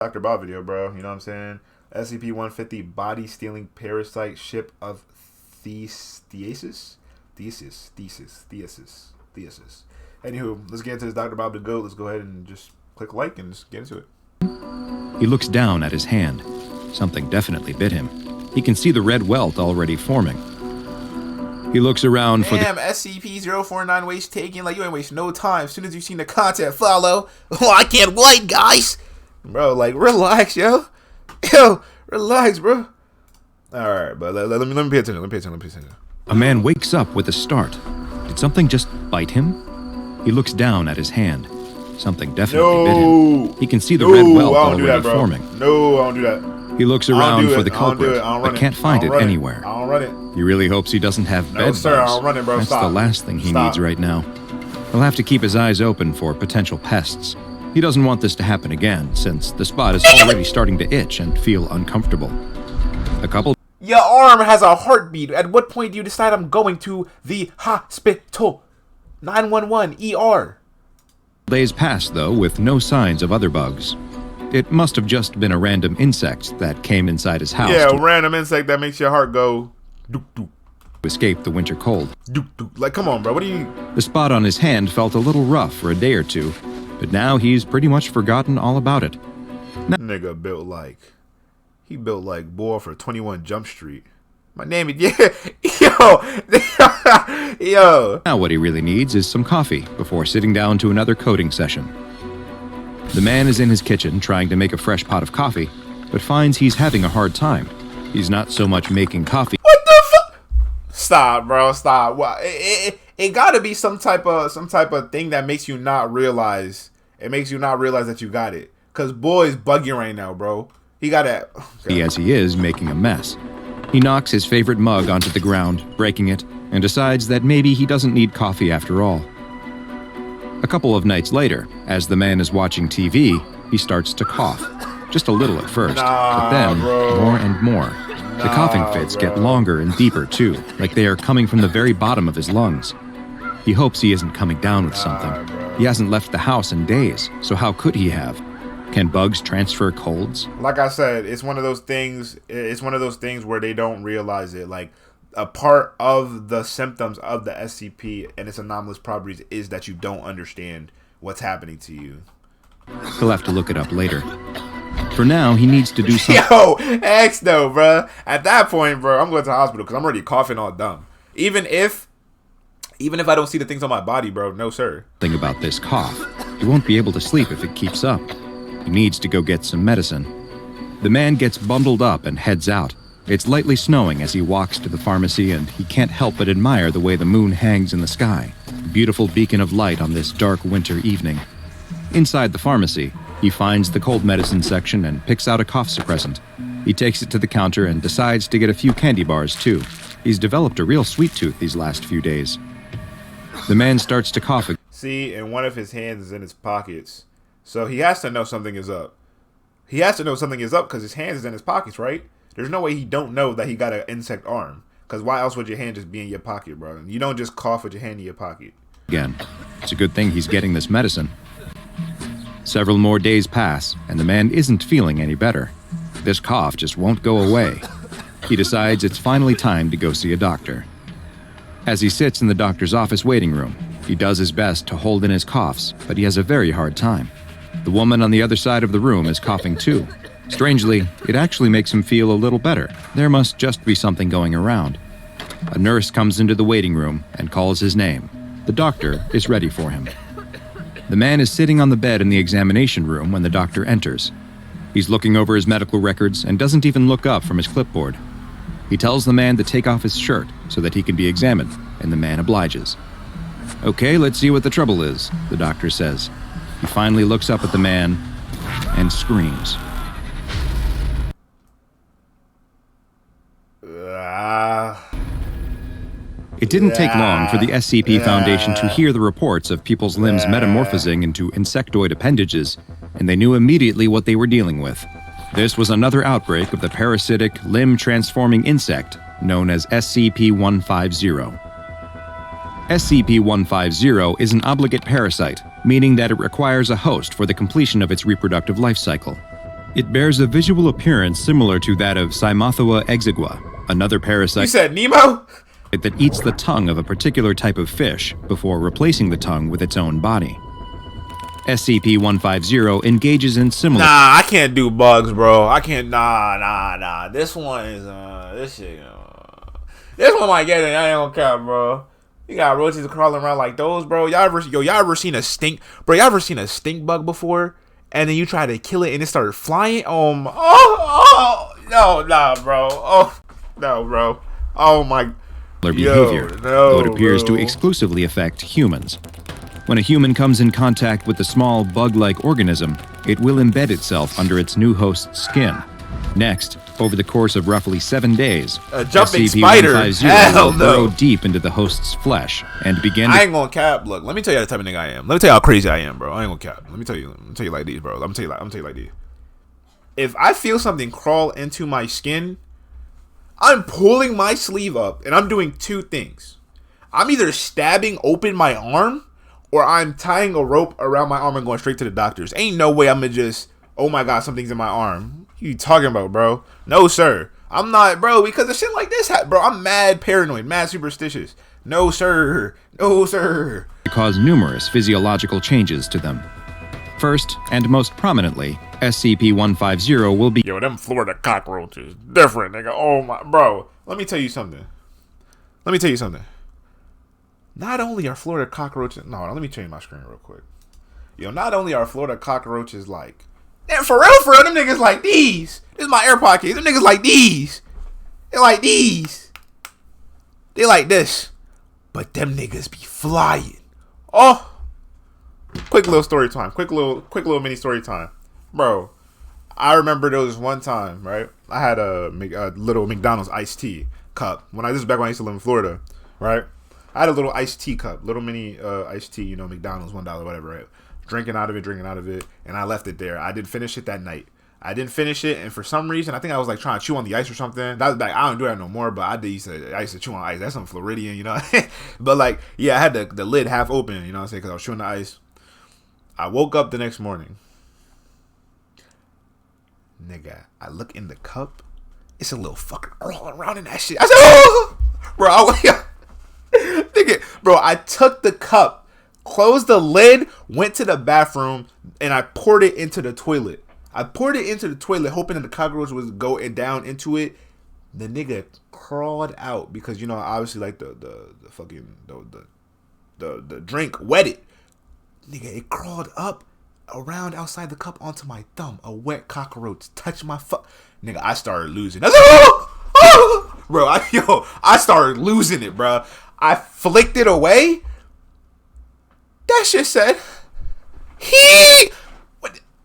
Dr. Bob video, bro. You know what I'm saying? SCP-150 body-stealing parasite ship of Theseus. Anywho, let's get into this Dr. Bob the Goat. Let's go ahead and just click like and just get into it. He looks down at his hand. Something definitely bit him. He can see the red welt already forming. He looks around for the... Damn, SCP-049 waste taking. Like, you ain't waste no time. As soon as you seen the content follow. Oh, I can't wait, guys. Bro, like, relax, yo. Yo, relax, bro. Alright, but let me pay attention. A man wakes up with a start. Did something just bite him? He looks down at his hand. Something definitely bit him. He can see the red welt already forming. No, I don't do that. He looks around for the culprit, but can't find it anywhere. I don't run it. He really hopes he doesn't have bed bugs. No, sir, I don't run it, bro. That's Stop. the last thing he needs right now. He'll have to keep his eyes open for potential pests. He doesn't want this to happen again, since the spot is already starting to itch and feel uncomfortable. A couple... Your arm has a heartbeat. At what point do you decide I'm going to the hospital? 911 ER. Days pass, though, with no signs of other bugs. It must have just been a random insect that came inside his house. Yeah, a random insect that makes your heart go dook dook. To escape the winter cold. Dook dook. Like, come on, bro. What do you... The spot on his hand felt a little rough for a day or two, but now he's pretty much forgotten all about it. Nigga built like... He built like boy for 21 Jump Street. My name is... Yeah. Yo. Now what he really needs is some coffee before sitting down to another coding session. The man is in his kitchen trying to make a fresh pot of coffee, but finds he's having a hard time. He's not so much making coffee. What the fuck? Stop, bro. Stop. Well, it gotta be some type of thing that makes you not realize. It makes you not realize that you got it. Cause boy's bugging right now, bro. He got it. Okay. As he is making a mess. He knocks his favorite mug onto the ground, breaking it, and decides that maybe he doesn't need coffee after all. A couple of nights later, as the man is watching TV, he starts to cough. Just a little at first, but then more and more. The coughing fits get longer and deeper too, like they are coming from the very bottom of his lungs. He hopes he isn't coming down with something. He hasn't left the house in days, so how could he have? Can bugs transfer colds? Like I said, it's one of those things. It's one of those things where they don't realize it. Like, a part of the symptoms of the SCP and its anomalous properties is that you don't understand what's happening to you. He'll have to look it up later. For now, he needs to do something. Yo, X though, bro. At that point, bro, I'm going to the hospital because I'm already coughing all dumb. Even if I don't see the things on my body, bro, no sir. Thing about this cough, he won't be able to sleep if it keeps up. He needs to go get some medicine. The man gets bundled up and heads out. It's lightly snowing as he walks to the pharmacy, and he can't help but admire the way the moon hangs in the sky, a beautiful beacon of light on this dark winter evening. Inside the pharmacy, he finds the cold medicine section and picks out a cough suppressant. He takes it to the counter and decides to get a few candy bars, too. He's developed a real sweet tooth these last few days. The man starts to cough again. See, and one of his hands is in his pockets. So he has to know something is up. He has to know something is up because his hands is in his pockets, right? There's no way he don't know that he got an insect arm. Because why else would your hand just be in your pocket, bro? You don't just cough with your hand in your pocket. Again, it's a good thing he's getting this medicine. Several more days pass, and the man isn't feeling any better. This cough just won't go away. He decides it's finally time to go see a doctor. As he sits in the doctor's office waiting room, he does his best to hold in his coughs, but he has a very hard time. The woman on the other side of the room is coughing too. Strangely, it actually makes him feel a little better. There must just be something going around. A nurse comes into the waiting room and calls his name. The doctor is ready for him. The man is sitting on the bed in the examination room when the doctor enters. He's looking over his medical records and doesn't even look up from his clipboard. He tells the man to take off his shirt so that he can be examined, and the man obliges. "Okay, let's see what the trouble is," the doctor says. He finally looks up at the man and screams. It didn't take long for the SCP Foundation to hear the reports of people's limbs metamorphosing into insectoid appendages, and they knew immediately what they were dealing with. This was another outbreak of the parasitic, limb-transforming insect known as SCP-150. SCP-150 is an obligate parasite, meaning that it requires a host for the completion of its reproductive life cycle. It bears a visual appearance similar to that of Cymothua exigua, another parasite. You said Nemo? That eats the tongue of a particular type of fish before replacing the tongue with its own body. SCP-150 engages in similar... Nah, I can't do bugs, bro. I can't. Nah. This one is, this shit, this one might get it. I ain't gonna cap, bro. You got roaches crawling around like those, bro. Y'all ever seen a stink? Bro, y'all ever seen a stink bug before? And then you try to kill it and it started flying? No, nah, bro. No, bro. Oh, my... behavior, though it appears to exclusively affect humans. When a human comes in contact with a small bug-like organism, it will embed itself under its new host's skin. Next, over the course of roughly 7 days, a jumping spider will burrow deep into the host's flesh and begin. I ain't gonna cap. Look, let me tell you the type of nigga I am. Let me tell you how crazy I am, bro. I ain't gonna cap. Let me tell you like these, bro. I'm gonna tell you like these. If I feel something crawl into my skin, I'm pulling my sleeve up and I'm doing two things. I'm either stabbing open my arm or I'm tying a rope around my arm and going straight to the doctors. Ain't no way I'm gonna just, oh my God, something's in my arm. What you talking about, bro? No, sir. I'm not, bro, because of shit like this, bro, I'm mad paranoid, mad superstitious. No, sir. No, sir. Cause numerous physiological changes to them. First, and most prominently, SCP-150 will be... Yo, them Florida cockroaches. Different, nigga. Oh, my... Bro, let me tell you something. Not only are Florida cockroaches... No, let me change my screen real quick. Yo, not only are Florida cockroaches like... And for real, them niggas like these. This is my AirPod case. Them niggas like these. They like these. They like this. But them niggas be flying. Oh. Quick little story time. Quick little mini story time. Bro, I remember there was one time, right? I had a little McDonald's iced tea cup. This is back when I used to live in Florida, right? I had a little iced tea cup, little mini iced tea, McDonald's, $1, whatever, right? Drinking out of it, and I left it there. I didn't finish it that night. And for some reason, I think I was like trying to chew on the ice or something. That was back. I don't do that no more, but I used to chew on ice. That's some Floridian, But like, yeah, I had the lid half open, you know what I'm saying? Because I was chewing the ice. I woke up the next morning. Nigga, I look in the cup. It's a little fucker crawling around in that shit. I said, oh! Bro, I took the cup, closed the lid, went to the bathroom, and I poured it into the toilet. hoping that the cockroach was going down into it. The nigga crawled out because, obviously, like, the fucking, the drink wet it. Nigga, it crawled up around outside the cup onto my thumb. A wet cockroach touched my Nigga, I started losing. Bro, I started losing it, bro. I flicked it away. That shit said,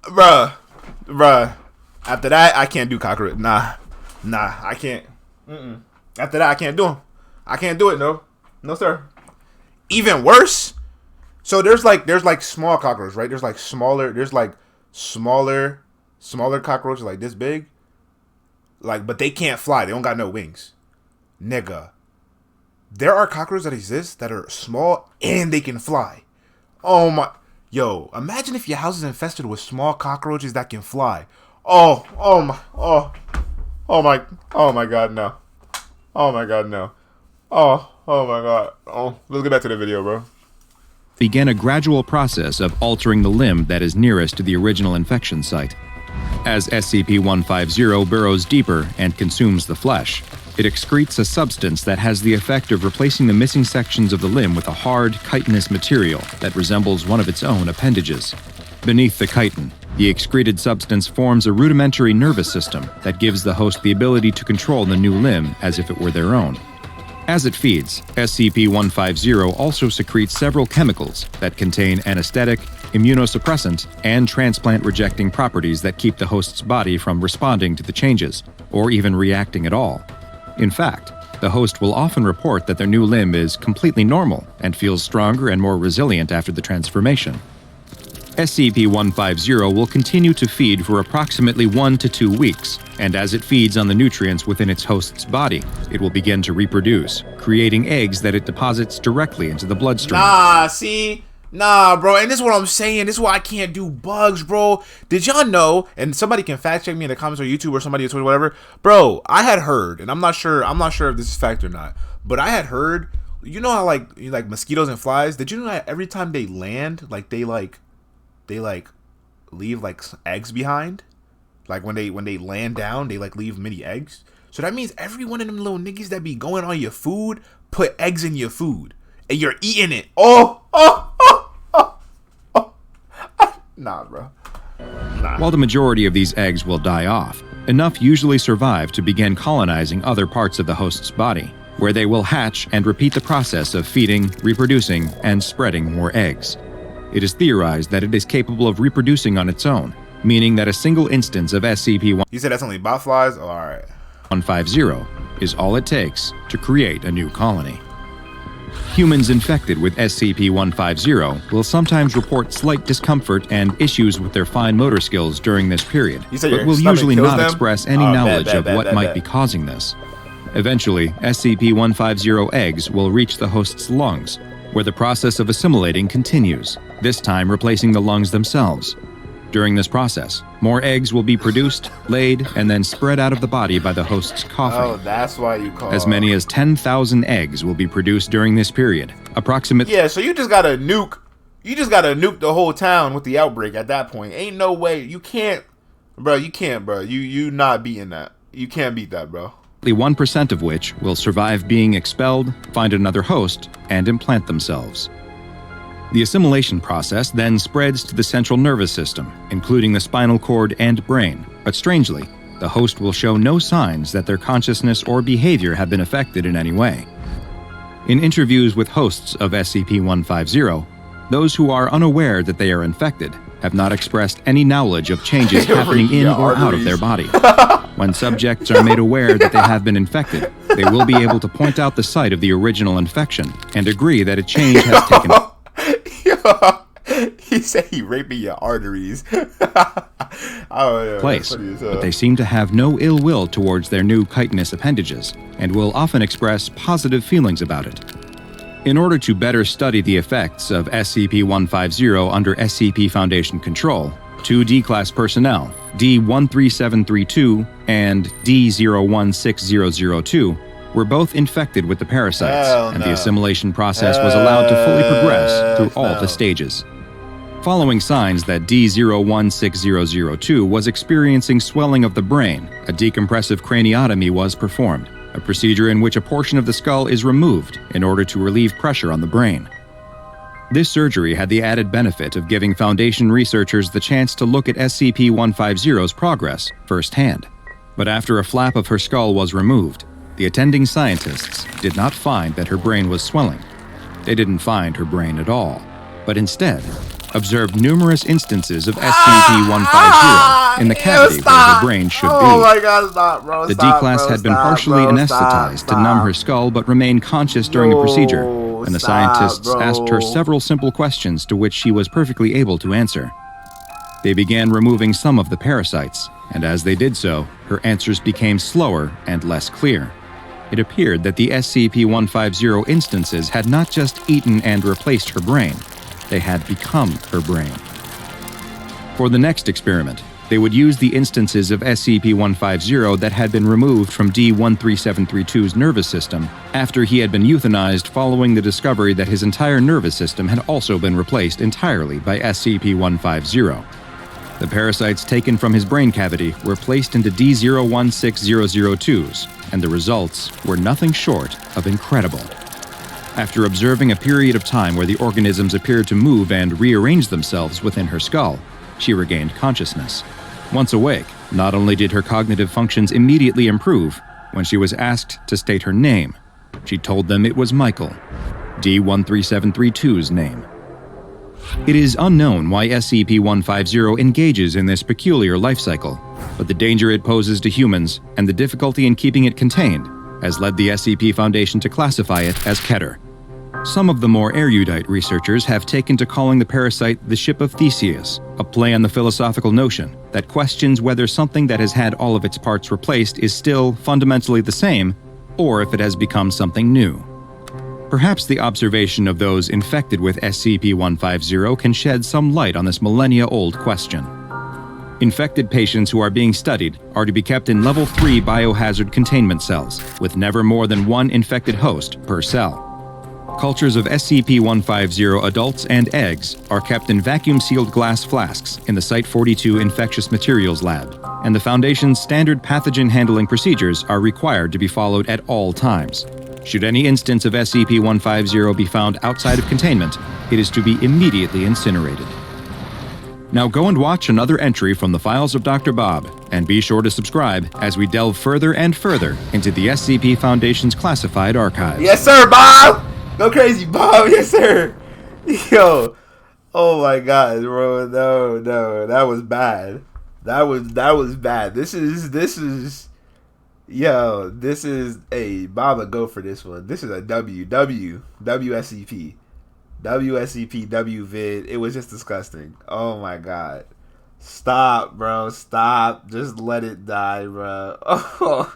bruh. After that, I can't do cockroach. Nah, I can't. After that, I can't do them. I can't do it, no, sir. Even worse. So there's like small cockroaches, right? There's like smaller cockroaches like this big. Like, but they can't fly. They don't got no wings. Nigga. There are cockroaches that exist that are small and they can fly. Oh my. Yo, imagine if your house is infested with small cockroaches that can fly. Oh my God, no. Oh my God, no. Oh my God. Oh, let's get back to the video, bro. Begin a gradual process of altering the limb that is nearest to the original infection site. As SCP-150 burrows deeper and consumes the flesh, it excretes a substance that has the effect of replacing the missing sections of the limb with a hard, chitinous material that resembles one of its own appendages. Beneath the chitin, the excreted substance forms a rudimentary nervous system that gives the host the ability to control the new limb as if it were their own. As it feeds, SCP-150 also secretes several chemicals that contain anesthetic, immunosuppressant, and transplant-rejecting properties that keep the host's body from responding to the changes, or even reacting at all. In fact, the host will often report that their new limb is completely normal and feels stronger and more resilient after the transformation. SCP-150 will continue to feed for approximately 1 to 2 weeks, and as it feeds on the nutrients within its host's body, it will begin to reproduce, creating eggs that it deposits directly into the bloodstream. Nah, see? Nah, bro, and this is what I'm saying. This is why I can't do bugs, bro. Did y'all know, and somebody can fact check me in the comments or YouTube or somebody on Twitter, whatever. Bro, I had heard, and I'm not sure if this is fact or not, but I had heard, you know how like mosquitoes and flies, did you know that every time they land, like they leave like eggs behind? Like when they land down, they like leave mini eggs. So that means every one of them little niggas that be going on your food put eggs in your food. And you're eating it. Nah, bro. Nah. While the majority of these eggs will die off, enough usually survive to begin colonizing other parts of the host's body, where they will hatch and repeat the process of feeding, reproducing, and spreading more eggs. It is theorized that it is capable of reproducing on its own, meaning that a single instance of SCP-150 You said that's only bot flies? Oh, alright. is all it takes to create a new colony. Humans infected with SCP-150 will sometimes report slight discomfort and issues with their fine motor skills during this period, but will usually not express any knowledge of what might be causing this. Eventually, SCP-150 eggs will reach the host's lungs, where the process of assimilating continues, this time replacing the lungs themselves. During this process, more eggs will be produced, laid, and then spread out of the body by the host's coughing. Oh, that's why you call As many as 10,000 eggs will be produced during this period. Yeah, so you just gotta nuke the whole town with the outbreak at that point. Ain't no way. You can't, bro. You not beating that. You can't beat that, bro. 1% of which will survive being expelled, find another host, and implant themselves. The assimilation process then spreads to the central nervous system, including the spinal cord and brain, but strangely, the host will show no signs that their consciousness or behavior have been affected in any way. In interviews with hosts of SCP-150, those who are unaware that they are infected have not expressed any knowledge of changes happening in or out of their body. When subjects are made aware that they have been infected, they will be able to point out the site of the original infection and agree that a change has taken place. He said he raping your arteries. But they seem to have no ill will towards their new chitinous appendages and will often express positive feelings about it. In order to better study the effects of SCP-150 under SCP Foundation control, 2 D-Class personnel, D-13732 and D-016002, were both infected with the parasites, and the assimilation process was allowed to fully progress through all the stages. Following signs that D-016002 was experiencing swelling of the brain, a decompressive craniotomy was performed, a procedure in which a portion of the skull is removed in order to relieve pressure on the brain. This surgery had the added benefit of giving Foundation researchers the chance to look at SCP-150's progress firsthand. But after a flap of her skull was removed, the attending scientists did not find that her brain was swelling. They didn't find her brain at all, but instead observed numerous instances of SCP-150 in the cavity where her brain should be. Oh my God, stop, bro. The D-Class had been partially anesthetized to numb her skull but remained conscious during the procedure, and the scientists asked her several simple questions to which she was perfectly able to answer. They began removing some of the parasites, and as they did so, her answers became slower and less clear. It appeared that the SCP-150 instances had not just eaten and replaced her brain, they had become her brain. For the next experiment, they would use the instances of SCP-150 that had been removed from D-13732's nervous system after he had been euthanized following the discovery that his entire nervous system had also been replaced entirely by SCP-150. The parasites taken from his brain cavity were placed into D-016002's, and the results were nothing short of incredible. After observing a period of time where the organisms appeared to move and rearrange themselves within her skull, she regained consciousness. Once awake, not only did her cognitive functions immediately improve, when she was asked to state her name, she told them it was Michael, D-13732's name. It is unknown why SCP-150 engages in this peculiar life cycle, but the danger it poses to humans and the difficulty in keeping it contained has led the SCP Foundation to classify it as Keter. Some of the more erudite researchers have taken to calling the parasite the ship of Theseus, a play on the philosophical notion that questions whether something that has had all of its parts replaced is still fundamentally the same, or if it has become something new. Perhaps the observation of those infected with SCP-150 can shed some light on this millennia-old question. Infected patients who are being studied are to be kept in Level 3 biohazard containment cells, with never more than one infected host per cell. Cultures of SCP-150 adults and eggs are kept in vacuum-sealed glass flasks in the Site-42 Infectious Materials Lab, and the Foundation's standard pathogen handling procedures are required to be followed at all times. Should any instance of SCP-150 be found outside of containment, it is to be immediately incinerated. Now go and watch another entry from the files of Dr. Bob, and be sure to subscribe as we delve further and further into the SCP Foundation's classified archives. Yes, sir, Bob! Go crazy, Bob! Yes, sir! Yo! Oh my god, bro. No. That was bad. That was bad. This is... Yo, this is a... Bob would go for this one. This is a WSCP. WSCP, WVID. It was just disgusting. Oh my god. Stop, bro. Stop. Just let it die, bro. Oh.